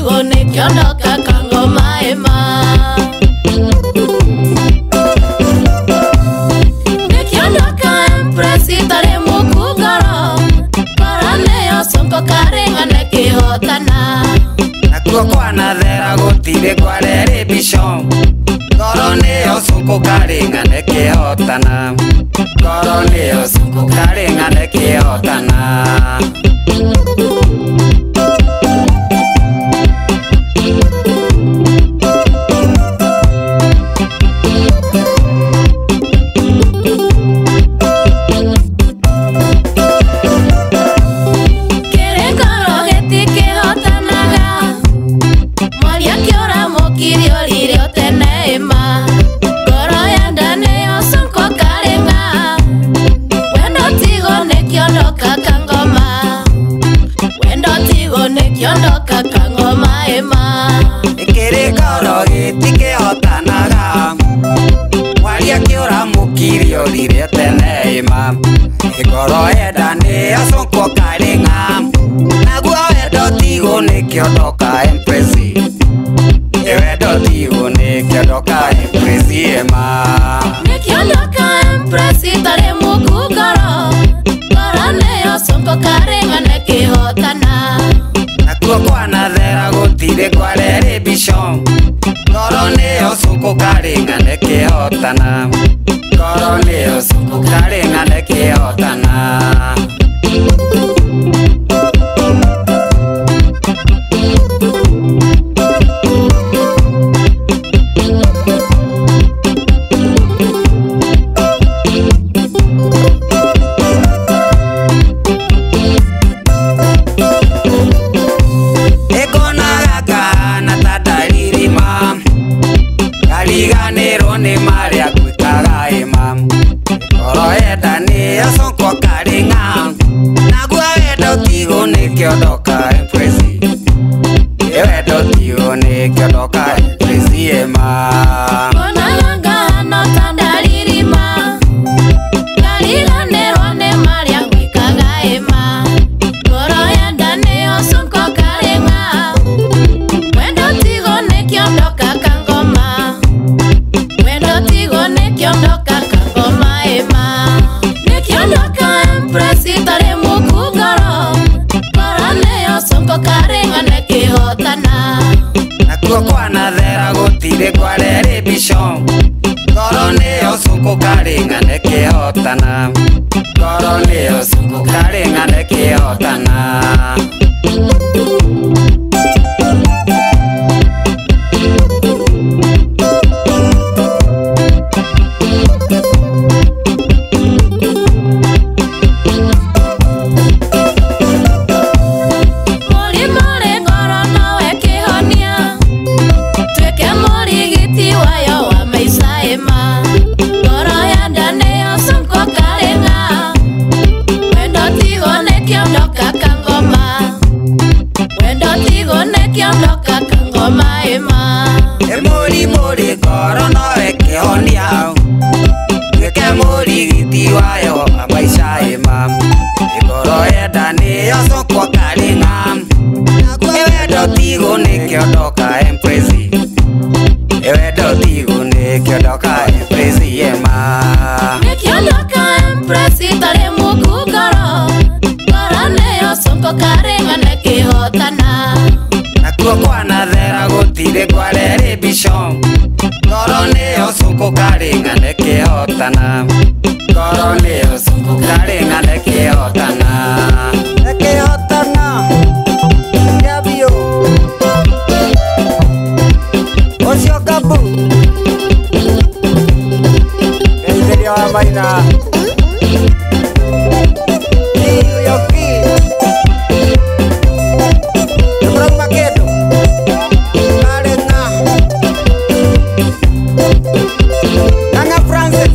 tigo nikiondoka Kangoma ema. Nikiondoka Empress itare mukugoro, Koroneo Sonko Karenga nekihotana. Nakuo kwa nathera gutire kwa television, Koroneo Sonko Karenga nekihotana. Koroneo Sonko Karenga nekihotana. Nikiondoka Kangoma ema. Ikirikoro gitike hotanaga, Mwaria kiora mukirio rire tene ema. Ikoro edane Sonko Karenga, Naguo edo tigo nikiondoka Empress. Edo tigo nikiondoka Empress ema. Nikiondoka Empress itare mukugoro, Koroneo Sonko Karenga nekihotana. Nakuo kwa nathera gutire kwa television, Koroneo Sonko Karenga nekihotana. Koroneo Sonko Karenga nekihotana. Kariganirwo ni Maria gwikaga ema. Koro edane Sonko Karenga, Naguo edo tigo nikiondoka Empress. Edo tigo nikiondoka Empress ema. Konalanga no tandaririma, Kariganirwo ni Maria gwikaga ema. Koro edane Sonko Karenga, Wendo tigo nikiondoka Kangoma. Nikiondoka Kangoma ema. Nikiondoka Empress itare mukugoro, Koroneo Sonko Karenga nekihotana. Nakuo kwa nathera gutire kwa television, Koroneo Sonko Karenga nekihotana. Koroneo Sonko Karenga nekihotana. Nikiondoka Kangoma ema. Emori mori koro no ekihonia, Weke mori giti wayo amaisha ema. Ikoro edane Sonko Karenga, Ewedo tigo nikiondoka Empress. Ewedo tigo nikiondoka Empress ema. Nikiondoka Empress itare mukugoro, Koroneo Sonko Karenga nekihotana. Nakuo kwa nathera gutire kwa television, Koroneo Sonko Karenga nekihotana. Koroneo Sonko Karenga nekihotana. Nekihotana. Yabio Osio Kabu Keseria wa maina Yoki Ibrahim Makedo Karenga Nanga Francis